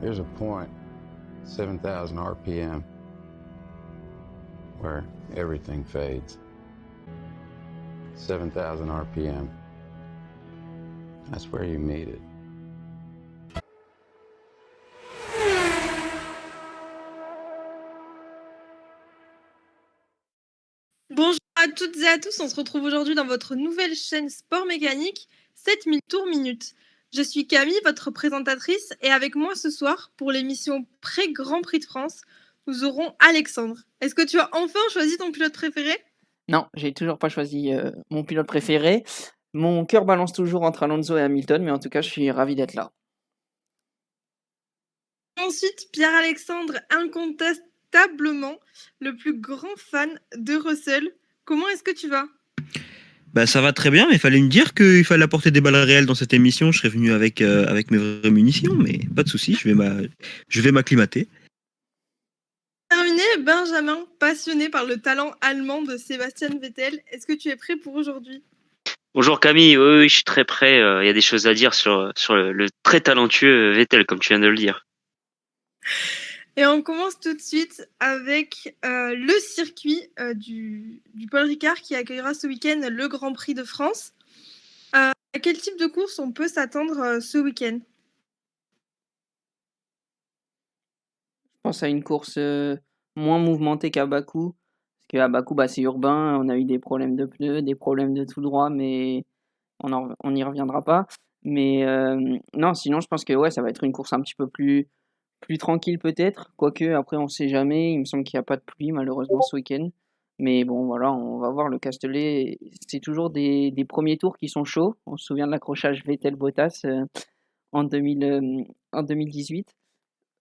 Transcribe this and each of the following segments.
Here's a point, 7,000 RPM, where everything fades. 7,000 RPM. That's where you meet it. Bonjour à toutes et à tous, on se retrouve aujourd'hui dans votre nouvelle chaîne Sport Mécanique, 7000 tours minutes. Je suis Camille, votre présentatrice, et avec moi ce soir, pour l'émission Pré-Grand Prix de France, nous aurons Alexandre. Est-ce que tu as enfin choisi ton pilote préféré ? Non, j'ai toujours pas choisi mon pilote préféré. Mon cœur balance toujours entre Alonso et Hamilton, mais en tout cas, je suis ravi d'être là. Ensuite, Pierre-Alexandre, incontestablement le plus grand fan de Russell. Comment est-ce que tu vas ? Bah ça va très bien, mais il fallait me dire qu'il fallait apporter des balles réelles dans cette émission. Je serais venu avec mes vraies munitions, mais pas de souci, je vais m'acclimater. Terminé, Benjamin, passionné par le talent allemand de Sébastien Vettel. Est-ce que tu es prêt pour aujourd'hui ? Bonjour Camille, oui, je suis très prêt. Il y a des choses à dire sur le très talentueux Vettel, comme tu viens de le dire. Et on commence tout de suite avec le circuit du Paul Ricard qui accueillera ce week-end le Grand Prix de France. À quel type de course on peut s'attendre ce week-end ? Je pense à une course moins mouvementée qu'à Bakou. Parce qu'à Bakou, c'est urbain, on a eu des problèmes de pneus, des problèmes de tout droit, mais on n'y reviendra pas. Mais non, sinon, je pense que ouais, ça va être une course un petit peu plus tranquille peut-être. Quoique, après, on sait jamais. Il me semble qu'il n'y a pas de pluie, malheureusement, ce week-end. Mais bon, voilà, on va voir le Castellet. C'est toujours des premiers tours qui sont chauds. On se souvient de l'accrochage Vettel-Bottas en 2018.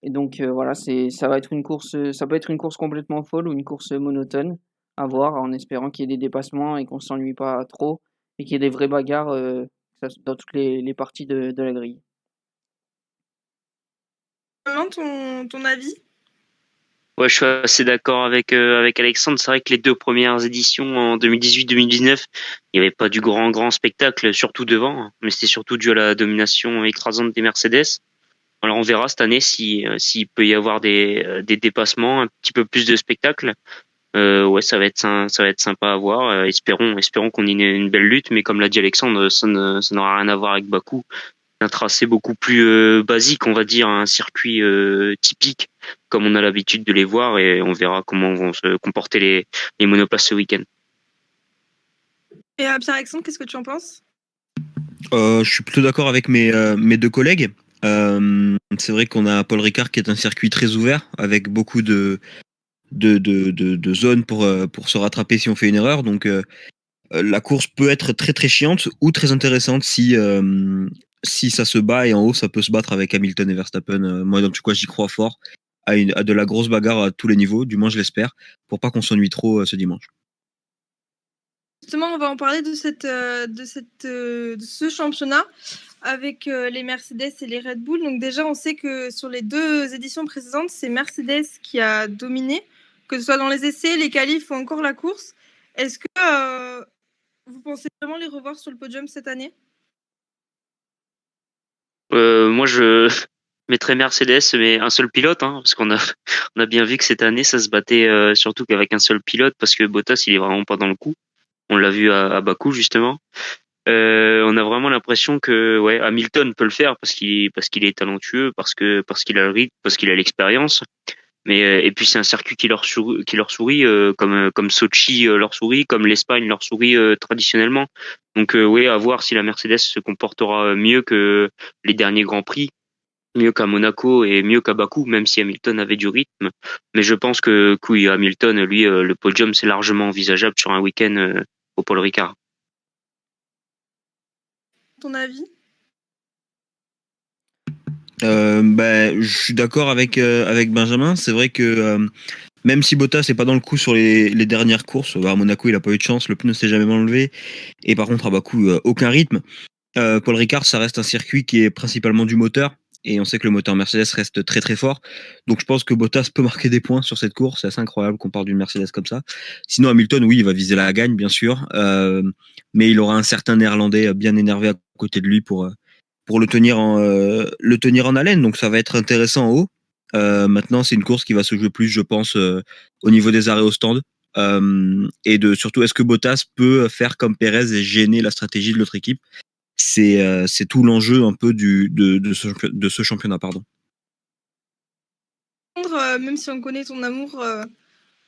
Et donc voilà, ça va être une course, ça peut être une course complètement folle ou une course monotone, à voir, en espérant qu'il y ait des dépassements et qu'on s'ennuie pas trop et qu'il y ait des vraies bagarres dans toutes les parties de la grille. Ton avis ? Ouais, je suis assez d'accord avec Alexandre. C'est vrai que les deux premières éditions en 2018-2019, il n'y avait pas du grand spectacle, surtout devant, mais c'était surtout dû à la domination écrasante des Mercedes. Alors on verra cette année s'il peut y avoir des dépassements, un petit peu plus de spectacle. Ouais, ça va être sympa à voir. Espérons qu'on ait une belle lutte, mais comme l'a dit Alexandre, ça n'aura rien à voir avec Bakou. Un tracé beaucoup plus basique, on va dire, un circuit typique, comme on a l'habitude de les voir, et on verra comment vont se comporter les monoplaces ce week-end. Et Pierre-Alexandre, qu'est-ce que tu en penses ? Je suis plutôt d'accord avec mes deux collègues. C'est vrai qu'on a Paul Ricard qui est un circuit très ouvert, avec beaucoup de zones pour se rattraper si on fait une erreur. Donc la course peut être très très chiante ou très intéressante si ça se bat, et en haut ça peut se battre avec Hamilton et Verstappen. Moi, en tout cas, j'y crois fort à de la grosse bagarre à tous les niveaux, du moins je l'espère, pour pas qu'on s'ennuie trop ce dimanche. Justement, on va en parler de ce championnat avec les Mercedes et les Red Bull. Donc déjà, on sait que sur les deux éditions précédentes, c'est Mercedes qui a dominé, que ce soit dans les essais, les qualifs ou encore la course. Est-ce que vous pensez vraiment les revoir sur le podium cette année ? Moi, je mettrais Mercedes, mais un seul pilote, parce qu'on a bien vu que cette année, ça se battait surtout qu'avec un seul pilote, parce que Bottas, il est vraiment pas dans le coup. On l'a vu à Bakou, justement. On a vraiment l'impression que ouais, Hamilton peut le faire parce qu'il est talentueux, parce qu'il a le rythme, parce qu'il a l'expérience. Mais et puis c'est un circuit qui leur sourit comme Sochi leur sourit, comme l'Espagne leur sourit traditionnellement. Donc ouais, à voir si la Mercedes se comportera mieux que les derniers grands prix, mieux qu'à Monaco et mieux qu'à Bakou, même si Hamilton avait du rythme. Mais je pense que oui, Hamilton, lui, le podium c'est largement envisageable sur un week-end au Paul Ricard. Ton avis ? Je suis d'accord avec Benjamin. C'est vrai que même si Bottas n'est pas dans le coup sur les dernières courses, à Monaco il a pas eu de chance, le pneu s'est jamais enlevé, et par contre à Bakou aucun rythme. Paul Ricard, ça reste un circuit qui est principalement du moteur, et on sait que le moteur Mercedes reste très très fort. Donc je pense que Bottas peut marquer des points sur cette course. C'est assez incroyable qu'on parle d'une Mercedes comme ça. Sinon Hamilton, oui, il va viser la gagne bien sûr, mais il aura un certain Néerlandais bien énervé à côté de lui pour pour le tenir en haleine. Donc ça va être intéressant en haut. Maintenant, c'est une course qui va se jouer plus, je pense, au niveau des arrêts au stand. Et surtout, est-ce que Bottas peut faire comme Perez et gêner la stratégie de l'autre équipe? C'est tout l'enjeu un peu de ce championnat, pardon. Même si on connaît ton amour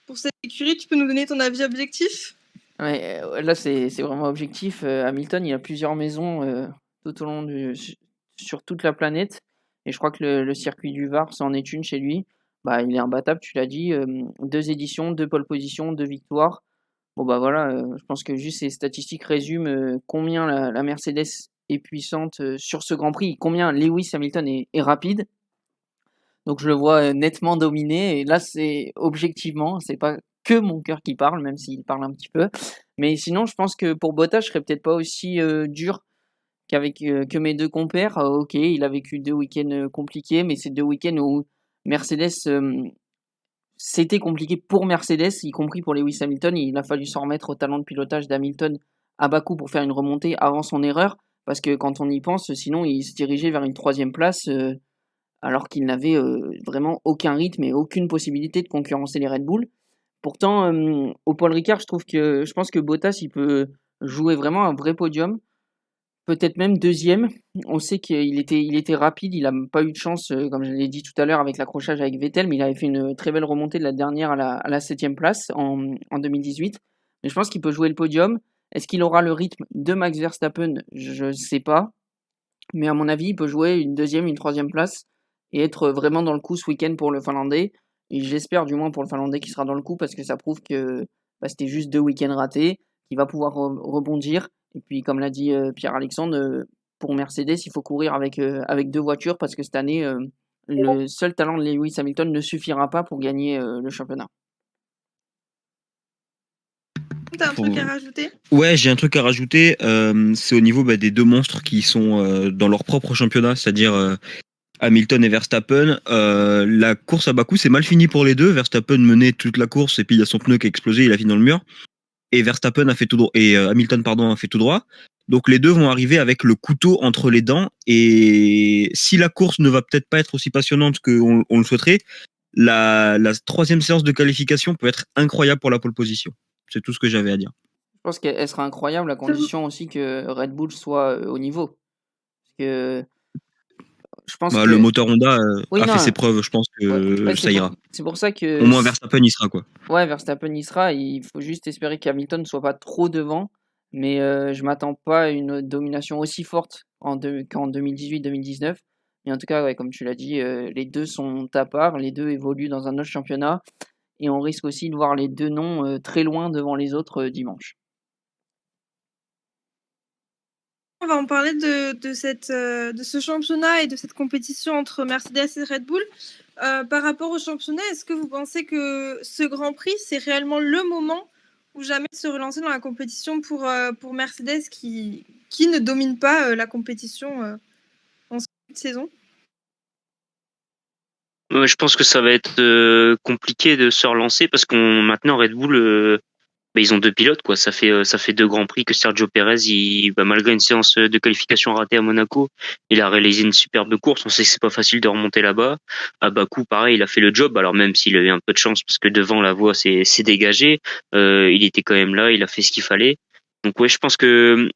pour cette écurie, tu peux nous donner ton avis objectif? Ouais, là, c'est vraiment objectif. Hamilton, il a plusieurs maisons tout au long sur toute la planète. Et je crois que le circuit du Var, c'en est une chez lui. Bah, il est imbattable, tu l'as dit. 2 éditions, 2 pole positions, 2 victoires. Bon, bah voilà, je pense que juste ces statistiques résument combien la Mercedes est puissante sur ce Grand Prix, combien Lewis Hamilton est rapide. Donc je le vois nettement dominer. Et là, c'est objectivement, c'est pas que mon cœur qui parle, même s'il parle un petit peu. Mais sinon, je pense que pour Bottas, je serais peut-être pas aussi dur que mes 2 compères. Ok, il a vécu 2 week-ends compliqués, mais c'est 2 week-ends où Mercedes, c'était compliqué pour Mercedes, y compris pour Lewis Hamilton. Il a fallu s'en remettre au talent de pilotage d'Hamilton à Bakou pour faire une remontée avant son erreur. Parce que quand on y pense, sinon il se dirigeait vers une 3e place. Alors qu'il n'avait vraiment aucun rythme et aucune possibilité de concurrencer les Red Bull. Pourtant, au Paul Ricard, je pense que Bottas, il peut jouer vraiment un vrai podium, peut-être même 2e. On sait qu'il était rapide, il n'a pas eu de chance, comme je l'ai dit tout à l'heure, avec l'accrochage avec Vettel, mais il avait fait une très belle remontée de la dernière à la 7e place en 2018. Mais je pense qu'il peut jouer le podium. Est-ce qu'il aura le rythme de Max Verstappen? Je ne sais pas. Mais à mon avis, il peut jouer une 2e, une 3e place et être vraiment dans le coup ce week-end pour le Finlandais. Et j'espère du moins pour le Finlandais qu'il sera dans le coup parce que ça prouve que c'était juste 2 week-ends ratés, qu'il va pouvoir rebondir. Et puis comme l'a dit Pierre-Alexandre, pour Mercedes, il faut courir avec 2 voitures parce que cette année, le seul talent de Lewis Hamilton ne suffira pas pour gagner le championnat. T'as un truc à rajouter? Ouais, j'ai un truc à rajouter. C'est au niveau des 2 monstres qui sont dans leur propre championnat, c'est-à-dire Hamilton et Verstappen. La course à Bakou, c'est mal fini pour les deux. Verstappen menait toute la course et puis il y a son pneu qui a explosé, il a fini dans le mur. Et Verstappen a fait tout droit. Et Hamilton, pardon, a fait tout droit. Donc les deux vont arriver avec le couteau entre les dents. Et si la course ne va peut-être pas être aussi passionnante qu'on le souhaiterait, la 3e séance de qualification peut être incroyable pour la pole position. C'est tout ce que j'avais à dire. Je pense qu'elle sera incroyable à condition aussi que Red Bull soit au niveau. Parce que je pense que le moteur Honda a fait ses preuves, je pense que ouais, ça ira. C'est pour ça que au moins Verstappen y sera, quoi. Ouais, Verstappen y sera. Il faut juste espérer qu'Hamilton ne soit pas trop devant. Mais je m'attends pas à une domination aussi forte qu'en 2018-2019. Mais en tout cas, ouais, comme tu l'as dit, les deux sont à part. Les deux évoluent dans un autre championnat. Et on risque aussi de voir les 2 noms très loin devant les autres dimanche. On va en parler de ce championnat et de cette compétition entre Mercedes et Red Bull. Par rapport au championnat, est-ce que vous pensez que ce Grand Prix, c'est réellement le moment ou jamais de se relancer dans la compétition pour Mercedes qui ne domine pas la compétition en cette saison? Je pense que ça va être compliqué de se relancer parce qu'on maintenant Red Bull, ils ont 2 pilotes, quoi. Ça fait 2 grands prix que Sergio Pérez, malgré une séance de qualification ratée à Monaco, il a réalisé une superbe course. On sait que c'est pas facile de remonter là-bas. À Bakou, pareil, il a fait le job. Alors même s'il a eu un peu de chance parce que devant la voie s'est dégagée, il était quand même là, il a fait ce qu'il fallait. Donc ouais, je pense que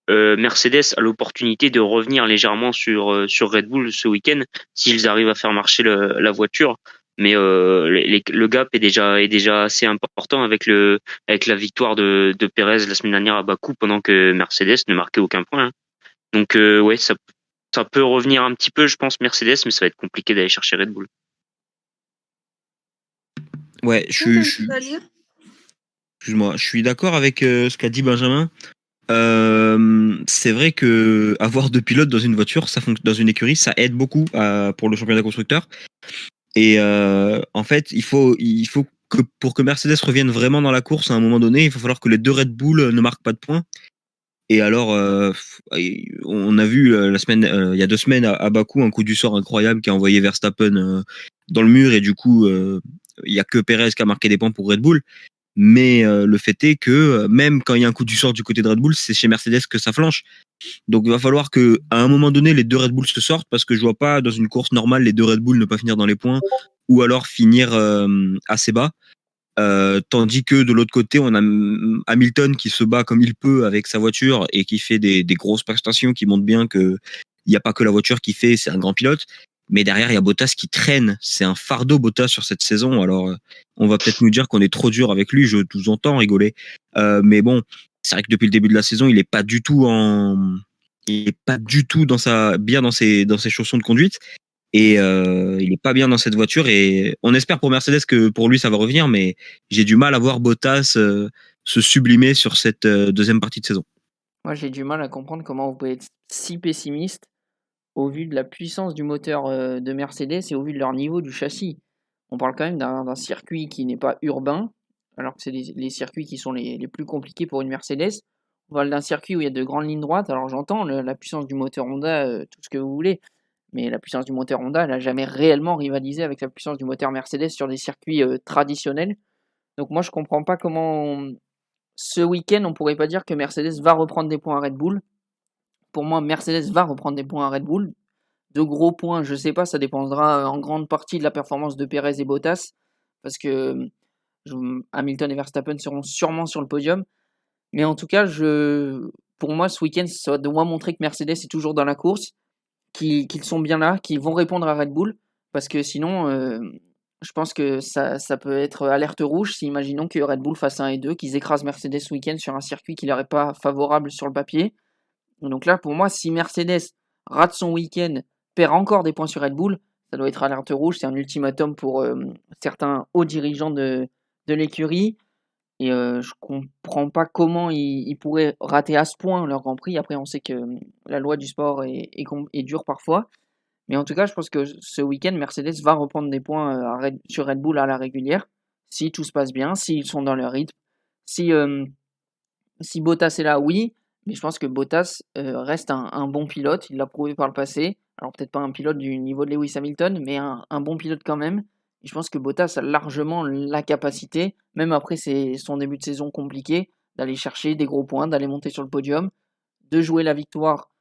Mercedes a l'opportunité de revenir légèrement sur Red Bull ce week-end s'ils arrivent à faire marcher la voiture. Mais le gap est déjà assez important avec la victoire de Perez la semaine dernière à Bakou pendant que Mercedes ne marquait aucun point. Hein. Donc ouais, ça peut revenir un petit peu, je pense, Mercedes, mais ça va être compliqué d'aller chercher Red Bull. Ouais, excuse-moi, je suis d'accord avec ce qu'a dit Benjamin. C'est vrai que avoir 2 pilotes dans une voiture, dans une écurie, ça aide beaucoup pour le championnat constructeur. Et en fait, il faut que pour que Mercedes revienne vraiment dans la course à un moment donné, il va falloir que les 2 Red Bull ne marquent pas de points. Et alors, on a vu il y a 2 semaines à Bakou un coup du sort incroyable qui a envoyé Verstappen dans le mur et du coup, il y a que Perez qui a marqué des points pour Red Bull. Mais le fait est que même quand il y a un coup du sort du côté de Red Bull, c'est chez Mercedes que ça flanche. Donc il va falloir que à un moment donné les deux Red Bull se sortent parce que je vois pas dans une course normale les deux Red Bull ne pas finir dans les points ou alors finir assez bas. Tandis que de l'autre côté, on a Hamilton qui se bat comme il peut avec sa voiture et qui fait des grosses prestations qui montrent bien que il n'y a pas que la voiture qui fait, c'est un grand pilote. Mais derrière, il y a Bottas qui traîne. C'est un fardeau Bottas sur cette saison. Alors, on va peut-être nous dire qu'on est trop dur avec lui. Je vous entends rigoler. Mais bon, c'est vrai que depuis le début de la saison, il est pas du tout bien dans ses chaussons de conduite. Et il est pas bien dans cette voiture. Et on espère pour Mercedes que pour lui ça va revenir, mais j'ai du mal à voir Bottas se sublimer sur cette deuxième partie de saison. Moi, j'ai du mal à comprendre comment vous pouvez être si pessimiste au vu de la puissance du moteur de Mercedes et au vu de leur niveau du châssis. On parle quand même d'un circuit qui n'est pas urbain, alors que c'est les circuits qui sont les plus compliqués pour une Mercedes. On parle d'un circuit où il y a de grandes lignes droites. Alors j'entends la puissance du moteur Honda, tout ce que vous voulez, mais la puissance du moteur Honda, elle n'a jamais réellement rivalisé avec la puissance du moteur Mercedes sur des circuits traditionnels. Donc moi, je comprends pas comment ce week-end, on pourrait pas dire que Mercedes va reprendre des points à Red Bull. Pour moi, Mercedes va reprendre des points à Red Bull. De gros points, je sais pas, ça dépendra en grande partie de la performance de Perez et Bottas, parce que Hamilton et Verstappen seront sûrement sur le podium. Mais en tout cas, pour moi, ce week-end, ça doit montrer que Mercedes est toujours dans la course, qu'ils sont bien là, qu'ils vont répondre à Red Bull, parce que sinon, je pense que ça peut être alerte rouge si, imaginons que Red Bull fasse 1 et 2, qu'ils écrasent Mercedes ce week-end sur un circuit qui leur est pas favorable sur le papier. Donc là, pour moi, si Mercedes rate son week-end, perd encore des points sur Red Bull, ça doit être alerte rouge. C'est un ultimatum pour certains hauts dirigeants de l'écurie. Et je comprends pas comment ils pourraient rater à ce point leur Grand Prix. Après, on sait que la loi du sport est dure parfois. Mais en tout cas, je pense que ce week-end, Mercedes va reprendre des points sur Red Bull à la régulière. Si tout se passe bien, s'ils sont dans leur rythme. Si Bottas est là, oui. Mais je pense que Bottas reste un bon pilote. Il l'a prouvé par le passé. Alors peut-être pas un pilote du niveau de Lewis Hamilton, mais un bon pilote quand même. Et je pense que Bottas a largement la capacité, même après son début de saison compliqué, d'aller chercher des gros points, d'aller monter sur le podium, de jouer la victoire.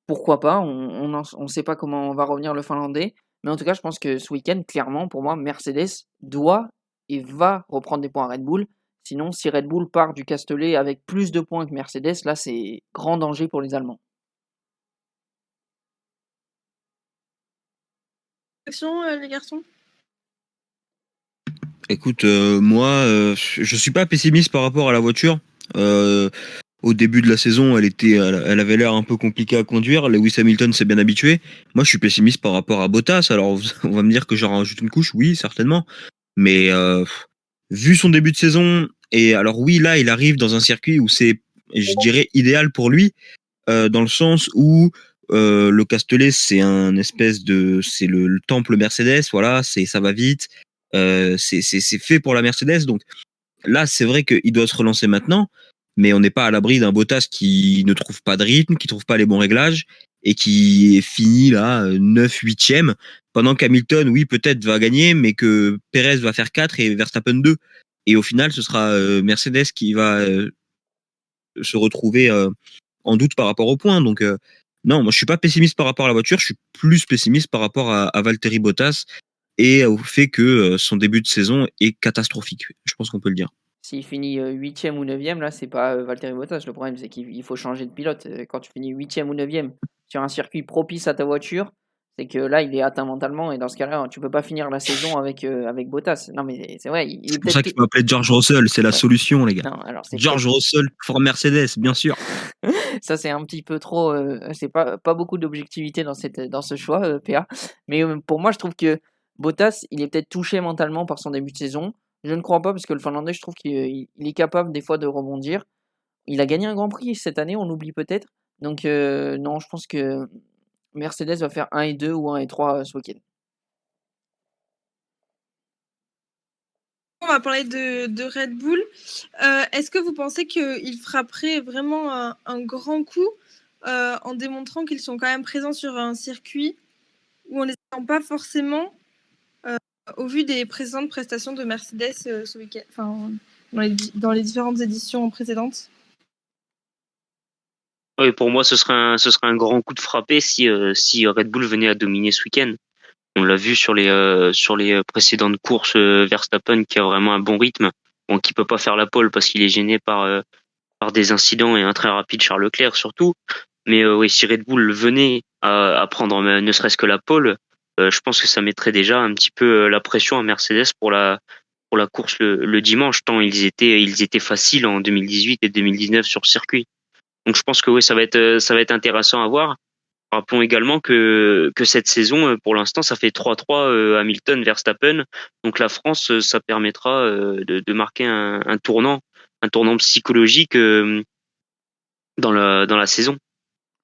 Pourquoi pas, on ne sait pas comment va revenir le Finlandais. Mais en tout cas, je pense que ce week-end, clairement, pour moi, Mercedes doit et va reprendre des points à Red Bull. Sinon, si Red Bull part du Castellet avec plus de points que Mercedes, là, c'est grand danger pour les Allemands. Question, les garçons? Écoute, moi, je suis pas pessimiste par rapport à la voiture. Au début de la saison, elle avait l'air un peu compliquée à conduire. Lewis Hamilton s'est bien habitué. Moi, je suis pessimiste par rapport à Bottas. Alors, on va me dire que j'en rajoute une couche. Oui, certainement. Mais vu son début de saison, et alors oui, là, il arrive dans un circuit où c'est, je dirais, idéal pour lui, dans le sens où le Castellet, c'est c'est le temple Mercedes. Voilà, ça va vite. C'est fait pour la Mercedes. Donc là, c'est vrai qu'il doit se relancer maintenant, mais on n'est pas à l'abri d'un Bottas qui ne trouve pas de rythme, qui trouve pas les bons réglages et qui est fini là 9, 8e, pendant qu'Hamilton, oui, peut-être va gagner, mais que Perez va faire 4 et Verstappen 2. Et au final, ce sera Mercedes qui va se retrouver en doute par rapport au point. Donc non, moi je suis pas pessimiste par rapport à la voiture, je suis plus pessimiste par rapport à Valtteri Bottas et au fait que son début de saison est catastrophique. Je pense qu'on peut le dire. S'il finit 8e ou 9e, là, c'est pas Valtteri Bottas. Le problème, c'est qu'il faut changer de pilote. Quand tu finis 8e ou 9e sur un circuit propice à ta voiture, c'est que là, il est atteint mentalement. Et dans ce cas-là, tu peux pas finir la saison avec Bottas. Non, mais c'est vrai. C'est pour ça qu'il faut appeler George Russell, c'est la solution, les gars. Non, alors, George Russell pour Mercedes, bien sûr. Ça, c'est un petit peu trop. C'est pas beaucoup d'objectivité dans ce choix, PA. Mais pour moi, je trouve que Bottas, il est peut-être touché mentalement par son début de saison. Je ne crois pas, parce que le Finlandais, je trouve qu'il est capable des fois de rebondir. Il a gagné un Grand Prix cette année, on l'oublie peut-être. Donc, non, je pense que Mercedes va faire 1 et 2 ou 1 et 3 ce week-end. On va parler de Red Bull. Est-ce que vous pensez qu'ils frapperaient vraiment un grand coup en démontrant qu'ils sont quand même présents sur un circuit où on ne les attend pas forcément au vu des précédentes prestations de Mercedes ce week-end, enfin, dans les différentes éditions précédentes? Oui, pour moi, ce serait un grand coup de frappé si Red Bull venait à dominer ce week-end. On l'a vu sur les précédentes courses, Verstappen qui a vraiment un bon rythme, bon, qui peut pas faire la pole parce qu'il est gêné par des incidents et un très rapide Charles Leclerc surtout. Mais oui, si Red Bull venait à prendre ne serait-ce que la pole, je pense que ça mettrait déjà un petit peu la pression à Mercedes pour la course le dimanche, tant ils étaient faciles en 2018 et 2019 sur circuit. Donc je pense que oui, ça va être intéressant à voir. Rappelons également que cette saison, pour l'instant, ça fait 3-3 Hamilton-Verstappen. Donc la France, ça permettra de marquer un tournant psychologique dans la saison.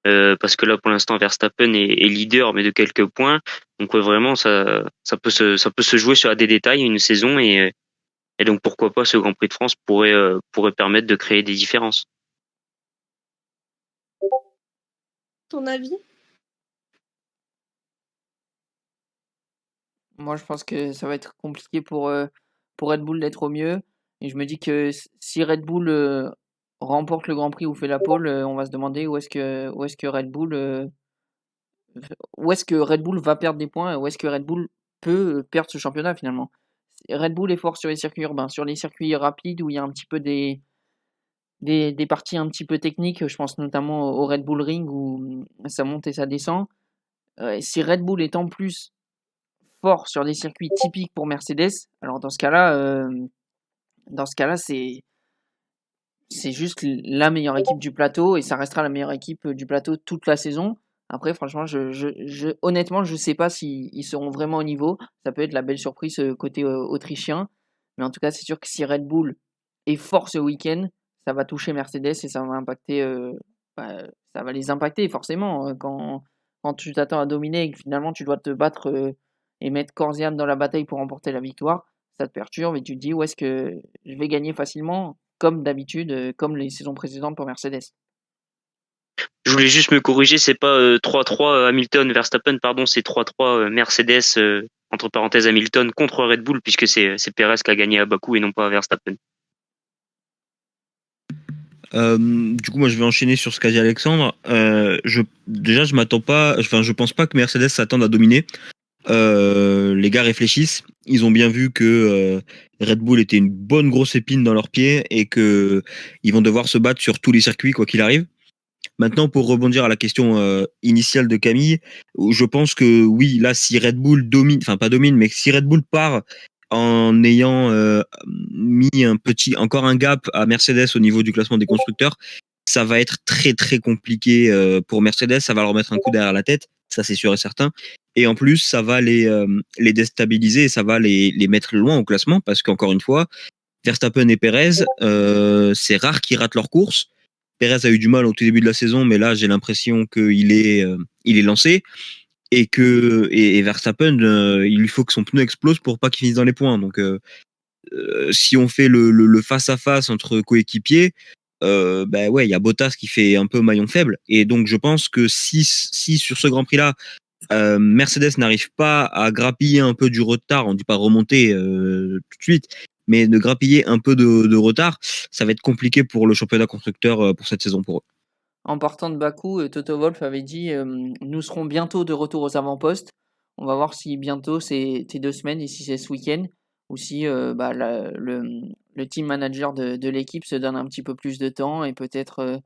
Parce que là, pour l'instant, Verstappen est leader, mais de quelques points. Donc ouais, vraiment, ça peut se jouer sur des détails une saison et donc pourquoi pas ce Grand Prix de France pourrait permettre de créer des différences. Ton avis? Moi, je pense que ça va être compliqué pour Red Bull d'être au mieux. Et je me dis que si Red Bull remporte le Grand Prix ou fait la pole, on va se demander où est-ce que Red Bull où est-ce que Red Bull va perdre des points, où est-ce que Red Bull peut perdre ce championnat finalement. Red Bull est fort sur les circuits urbains, sur les circuits rapides où il y a un petit peu des parties un petit peu techniques. Je pense notamment au Red Bull Ring où ça monte et ça descend. Si Red Bull est en plus fort sur des circuits typiques pour Mercedes, alors dans ce cas-là, c'est juste la meilleure équipe du plateau et ça restera la meilleure équipe du plateau toute la saison. Après, franchement, honnêtement, je sais pas s'ils seront vraiment au niveau. Ça peut être la belle surprise côté autrichien. Mais en tout cas, c'est sûr que si Red Bull est fort ce week-end, ça va toucher Mercedes et ça va impacter, bah, ça va les impacter forcément. Quand tu t'attends à dominer et que finalement tu dois te battre et mettre corps et âme dans la bataille pour remporter la victoire, ça te perturbe et tu te dis où est-ce que je vais gagner facilement, comme d'habitude, comme les saisons précédentes pour Mercedes. Je voulais juste me corriger, c'est pas 3-3 Hamilton Verstappen, pardon, c'est 3-3 Mercedes entre parenthèses Hamilton contre Red Bull puisque c'est Perez qui a gagné à Bakou et non pas Verstappen. Du coup, moi, je vais enchaîner sur ce qu'a dit Alexandre. Je m'attends pas, enfin, je pense pas que Mercedes s'attende à dominer. Les gars réfléchissent. Ils ont bien vu que Red Bull était une bonne grosse épine dans leurs pieds et que ils vont devoir se battre sur tous les circuits quoi qu'il arrive. Maintenant, pour rebondir à la question initiale de Camille, je pense que oui, là, si Red Bull domine, enfin pas domine, mais si Red Bull part en ayant mis encore un gap à Mercedes au niveau du classement des constructeurs, ça va être très très compliqué pour Mercedes, ça va leur mettre un coup derrière la tête, ça c'est sûr et certain. Et en plus, ça va les déstabiliser et ça va les mettre loin au classement parce qu'encore une fois, Verstappen et Perez, c'est rare qu'ils ratent leur course. Perez a eu du mal au tout début de la saison, mais là j'ai l'impression qu'il il est lancé et Verstappen, il lui faut que son pneu explose pour pas qu'il finisse dans les points. Donc si on fait le face à face entre coéquipiers, bah ouais, il y a Bottas qui fait un peu maillon faible. Et donc je pense que si sur ce Grand Prix là, Mercedes n'arrive pas à grappiller un peu du retard, on dit pas remonter tout de suite, mais de grappiller un peu de retard, ça va être compliqué pour le championnat constructeur pour cette saison pour eux. En partant de Bakou, Toto Wolff avait dit nous serons bientôt de retour aux avant-postes. On va voir si bientôt c'est 2 semaines et si c'est ce week-end ou si le team manager de l'équipe se donne un petit peu plus de temps et peut-être.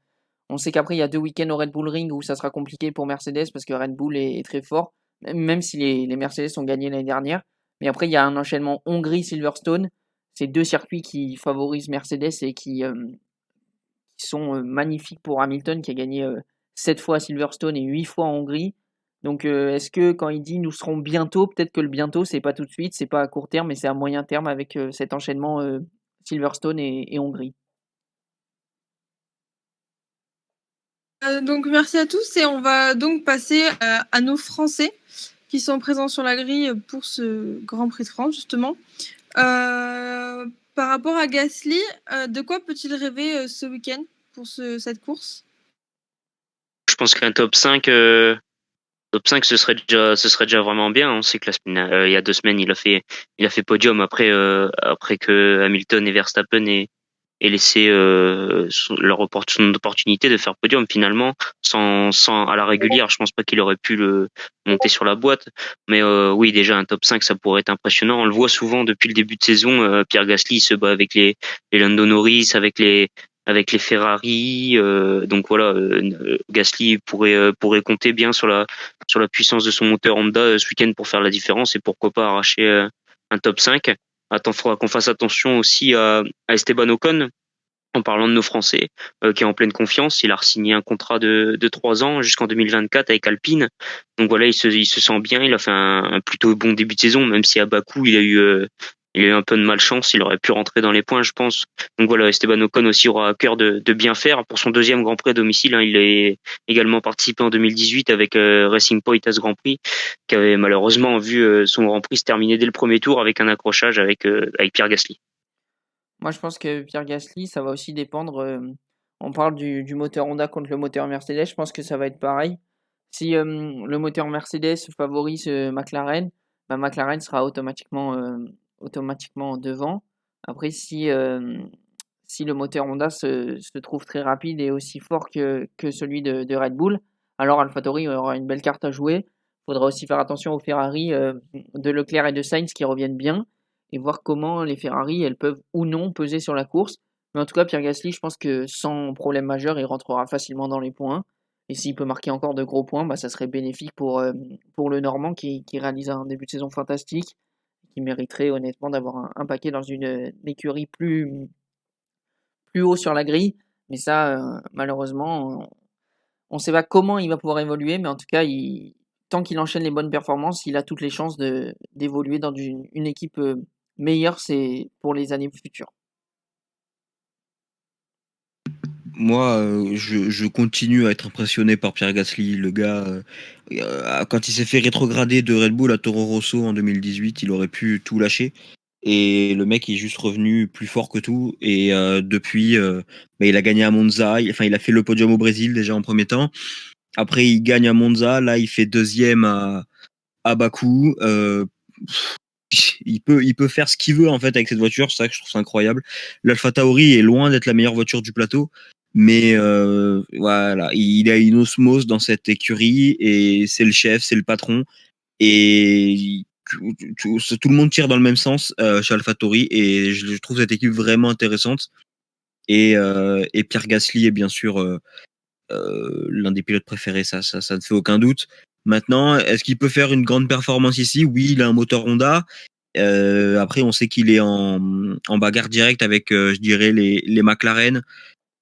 On sait qu'après il y a 2 week-ends au Red Bull Ring où ça sera compliqué pour Mercedes parce que Red Bull est très fort, même si les Mercedes ont gagné l'année dernière. Mais après il y a un enchaînement Hongrie-Silverstone. C'est 2 circuits qui favorisent Mercedes et qui sont magnifiques pour Hamilton qui a gagné 7 fois à Silverstone et 8 fois en Hongrie. Donc est-ce que quand il dit nous serons bientôt, peut-être que le bientôt c'est pas tout de suite, c'est pas à court terme, mais c'est à moyen terme avec cet enchaînement Silverstone et Hongrie. Donc merci à tous et on va donc passer à nos Français qui sont présents sur la grille pour ce Grand Prix de France justement. Par rapport à Gasly, de quoi peut-il rêver ce week-end pour cette course? Je pense qu'un top 5 ce serait déjà vraiment bien. On sait que il y a 2 semaines il a fait podium après que Hamilton et Verstappen laisser son opportunité de faire podium finalement sans à la régulière. Je pense pas qu'il aurait pu le monter sur la boîte, mais oui, déjà un top 5 ça pourrait être impressionnant. On le voit souvent depuis le début de saison. Pierre Gasly il se bat avec les Lando Norris, avec les Ferrari. Donc voilà, Gasly pourrait compter bien sur la puissance de son moteur Honda ce week-end pour faire la différence et pourquoi pas arracher un top 5. Attends, faudra qu'on fasse attention aussi à Esteban Ocon, en parlant de nos Français, qui est en pleine confiance. Il a signé un contrat de 3 ans jusqu'en 2024 avec Alpine. Donc voilà, il se sent bien. Il a fait un plutôt bon début de saison, même si à Bakou, il a eu un peu de malchance. Il aurait pu rentrer dans les points, je pense. Donc voilà, Esteban Ocon aussi aura à cœur de bien faire pour son deuxième Grand Prix à domicile. Il a également participé en 2018 avec Racing Point à ce Grand Prix, qui avait malheureusement vu son Grand Prix se terminer dès le premier tour avec un accrochage avec Pierre Gasly. Moi, je pense que Pierre Gasly, ça va aussi dépendre. On parle du moteur Honda contre le moteur Mercedes. Je pense que ça va être pareil. Si le moteur Mercedes favorise McLaren, bah, McLaren sera automatiquement devant. Après, si le moteur Honda se trouve très rapide et aussi fort que celui de Red Bull, alors AlphaTauri aura une belle carte à jouer. Il faudra aussi faire attention aux Ferrari de Leclerc et de Sainz qui reviennent bien et voir comment les Ferrari elles peuvent ou non peser sur la course. Mais en tout cas, Pierre Gasly, je pense que sans problème majeur, il rentrera facilement dans les points. Et s'il peut marquer encore de gros points, bah, ça serait bénéfique pour le Normand qui réalise un début de saison fantastique, qui mériterait honnêtement d'avoir un paquet dans une écurie plus haut sur la grille. Mais ça, malheureusement, on ne sait pas comment il va pouvoir évoluer, mais en tout cas, tant qu'il enchaîne les bonnes performances, il a toutes les chances d'évoluer dans une équipe meilleure, c'est pour les années futures. Moi, je continue à être impressionné par Pierre Gasly. Le gars, quand il s'est fait rétrograder de Red Bull à Toro Rosso en 2018, il aurait pu tout lâcher. Et le mec est juste revenu plus fort que tout. Et depuis, il a gagné à Monza. Il a fait le podium au Brésil déjà en premier temps. Après, il gagne à Monza. Là, il fait deuxième à Bakou. Il peut faire ce qu'il veut en fait avec cette voiture. C'est ça que je trouve ça incroyable. L'AlphaTauri est loin d'être la meilleure voiture du plateau. Mais voilà, il a une osmose dans cette écurie et c'est le chef, c'est le patron. Et tout le monde tire dans le même sens chez AlphaTauri et je trouve cette équipe vraiment intéressante. Et Pierre Gasly est bien sûr l'un des pilotes préférés, ça ne fait aucun doute. Maintenant, est-ce qu'il peut faire une grande performance ici? Oui, il a un moteur Honda. Après, on sait qu'il est en bagarre directe avec, je dirais, les McLaren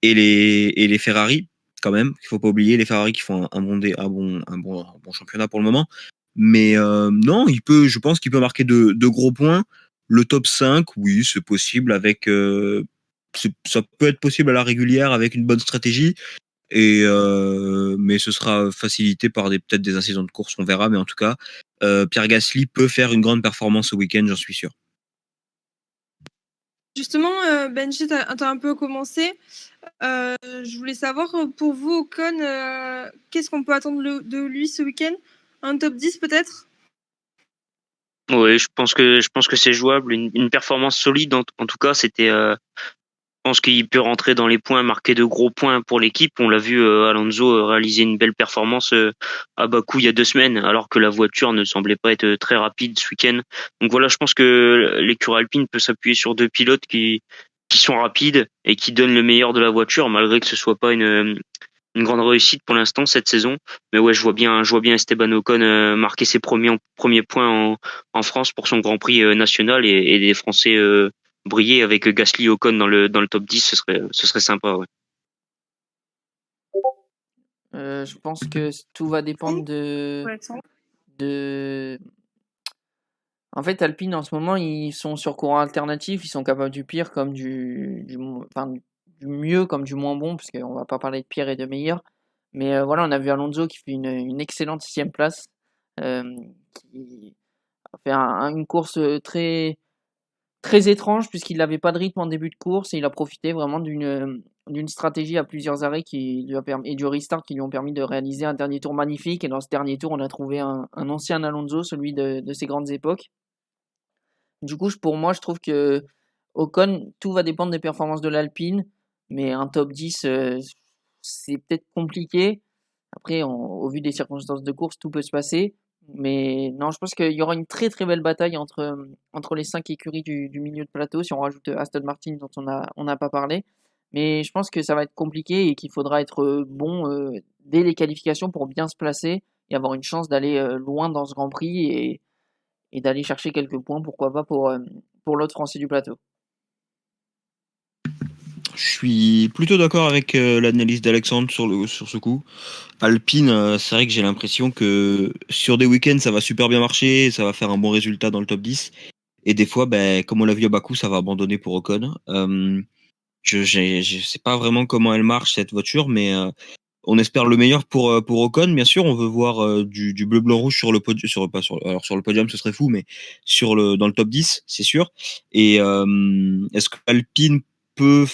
et les Ferrari, quand même. Il faut pas oublier les Ferrari qui font un bon championnat pour le moment. Mais non, je pense qu'il peut marquer de gros points. Le top 5, oui, c'est possible avec ça peut être possible à la régulière avec une bonne stratégie. Mais ce sera facilité par peut-être des incidents de course, on verra. Mais en tout cas, Pierre Gasly peut faire une grande performance ce week-end, j'en suis sûr. Justement, Benji, t'as un peu commencé. Je voulais savoir, pour vous, Ocon, qu'est-ce qu'on peut attendre de lui ce week-end? Un top 10 peut-être? Oui, je pense que c'est jouable. Une performance solide, en tout cas, c'était. Je pense qu'il peut rentrer dans les points, marquer de gros points pour l'équipe. On l'a vu Alonso réaliser une belle performance à Bakou il y a 2 semaines, alors que la voiture ne semblait pas être très rapide ce week-end. Donc voilà, je pense que l'écurie Alpine peut s'appuyer sur 2 pilotes qui sont rapides et qui donnent le meilleur de la voiture, malgré que ce soit pas une grande réussite pour l'instant cette saison. Mais ouais, je vois bien Esteban Ocon marquer ses premiers points en France pour son Grand Prix national et des Français briller avec Gasly et Ocon dans le top 10, ce serait sympa. Ouais. Je pense que tout va dépendre de... En fait, Alpine, en ce moment, ils sont sur courant alternatif. Ils sont capables du pire comme du mieux comme du moins bon, parce qu'on va pas parler de pire et de meilleur. Mais voilà, on a vu Alonso qui fait une excellente 6e place, qui a fait une course très, très étrange, puisqu'il n'avait pas de rythme en début de course, et il a profité vraiment d'une stratégie à plusieurs arrêts qui lui a permis, et du restart qui lui ont permis de réaliser un dernier tour magnifique. Et dans ce dernier tour, on a trouvé un ancien Alonso, celui de ses grandes époques. Du coup, pour moi, je trouve que Ocon, tout va dépendre des performances de l'Alpine, mais un top 10, c'est peut-être compliqué. Après, au vu des circonstances de course, tout peut se passer. Mais non, je pense qu'il y aura une très très belle bataille entre les 5 écuries du milieu de plateau, si on rajoute Aston Martin dont on n'a pas parlé. Mais je pense que ça va être compliqué et qu'il faudra être bon dès les qualifications pour bien se placer et avoir une chance d'aller loin dans ce Grand Prix et d'aller chercher quelques points, pourquoi pas pour l'autre Français du plateau. Je suis plutôt d'accord avec l'analyse d'Alexandre sur ce coup. Alpine, c'est vrai que j'ai l'impression que sur des week-ends, ça va super bien marcher, ça va faire un bon résultat dans le top 10. Et des fois, ben, comme on l'a vu à Bakou, ça va abandonner pour Ocon. Je sais pas vraiment comment elle marche, cette voiture, mais on espère le meilleur pour Ocon. Bien sûr, on veut voir du bleu, blanc, rouge sur le podium. Alors sur le podium, ce serait fou, mais dans le top 10, c'est sûr. Et est-ce qu'Alpine peut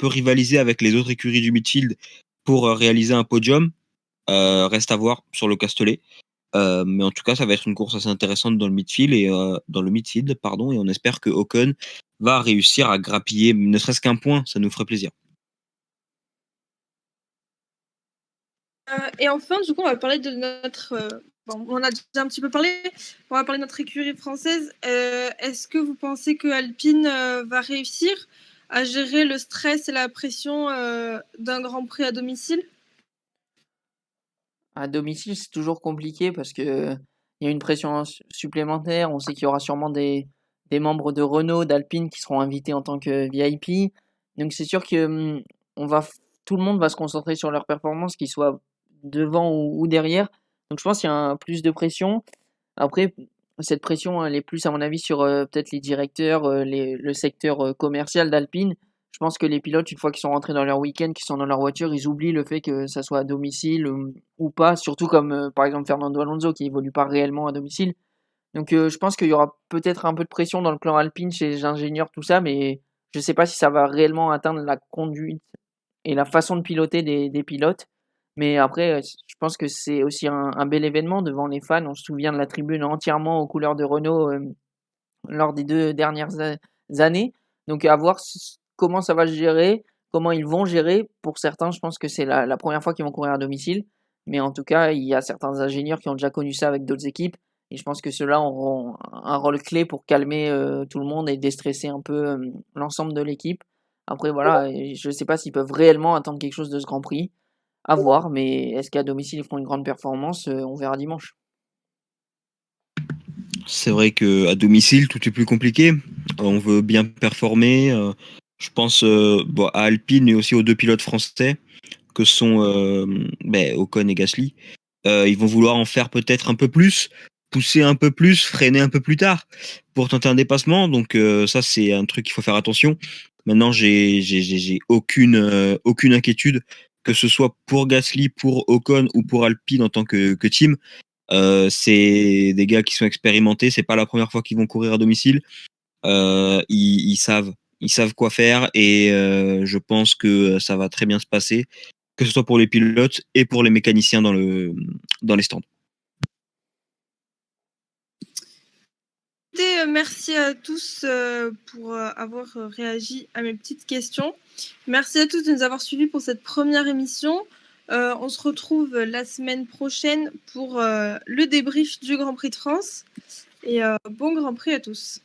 rivaliser avec les autres écuries du midfield pour réaliser un podium? Reste à voir sur le Castellet. Mais en tout cas, ça va être une course assez intéressante dans le midfield, pardon, et on espère que Ocon va réussir à grappiller ne serait-ce qu'un point, ça nous ferait plaisir. Et enfin, du coup, on va parler de notre. Bon, on a déjà un petit peu parlé. On va parler de notre écurie française. Est-ce que vous pensez que Alpine va réussir à gérer le stress et la pression d'un Grand Prix à domicile? À domicile, c'est toujours compliqué parce que il y a une pression supplémentaire. On sait qu'il y aura sûrement des membres de Renault, d'Alpine qui seront invités en tant que VIP. Donc c'est sûr que tout le monde va se concentrer sur leur performance, qu'ils soient devant ou derrière. Donc je pense qu'il y a plus de pression. Après, cette pression, elle est plus, à mon avis, sur peut-être les directeurs, le secteur commercial d'Alpine. Je pense que les pilotes, une fois qu'ils sont rentrés dans leur week-end, qu'ils sont dans leur voiture, ils oublient le fait que ça soit à domicile ou pas, surtout comme par exemple Fernando Alonso qui évolue pas réellement à domicile. Donc je pense qu'il y aura peut-être un peu de pression dans le clan Alpine chez les ingénieurs, tout ça, mais je sais pas si ça va réellement atteindre la conduite et la façon de piloter des pilotes. Mais après, je pense que c'est aussi un bel événement devant les fans. On se souvient de la tribune entièrement aux couleurs de Renault lors des 2 dernières années. Donc à voir comment ça va se gérer, comment ils vont gérer. Pour certains, je pense que c'est la première fois qu'ils vont courir à domicile. Mais en tout cas, il y a certains ingénieurs qui ont déjà connu ça avec d'autres équipes. Et je pense que ceux-là auront un rôle clé pour calmer tout le monde et déstresser un peu l'ensemble de l'équipe. Après, voilà, je ne sais pas s'ils peuvent réellement attendre quelque chose de ce Grand Prix. À voir, mais est-ce qu'à domicile, ils feront une grande performance? On verra dimanche. C'est vrai que à domicile, tout est plus compliqué. On veut bien performer. Je pense à Alpine et aussi aux 2 pilotes français que sont Ocon et Gasly. Ils vont vouloir en faire peut-être un peu plus, pousser un peu plus, freiner un peu plus tard pour tenter un dépassement. Donc ça, c'est un truc qu'il faut faire attention. Maintenant, j'ai aucune inquiétude, que ce soit pour Gasly, pour Ocon ou pour Alpine en tant que team. C'est des gars qui sont expérimentés. C'est pas la première fois qu'ils vont courir à domicile. Ils savent quoi faire et je pense que ça va très bien se passer, que ce soit pour les pilotes et pour les mécaniciens dans les stands. Merci à tous pour avoir réagi à mes petites questions. Merci à tous de nous avoir suivis pour cette première émission. On se retrouve la semaine prochaine pour le débrief du Grand Prix de France. Et bon Grand Prix à tous.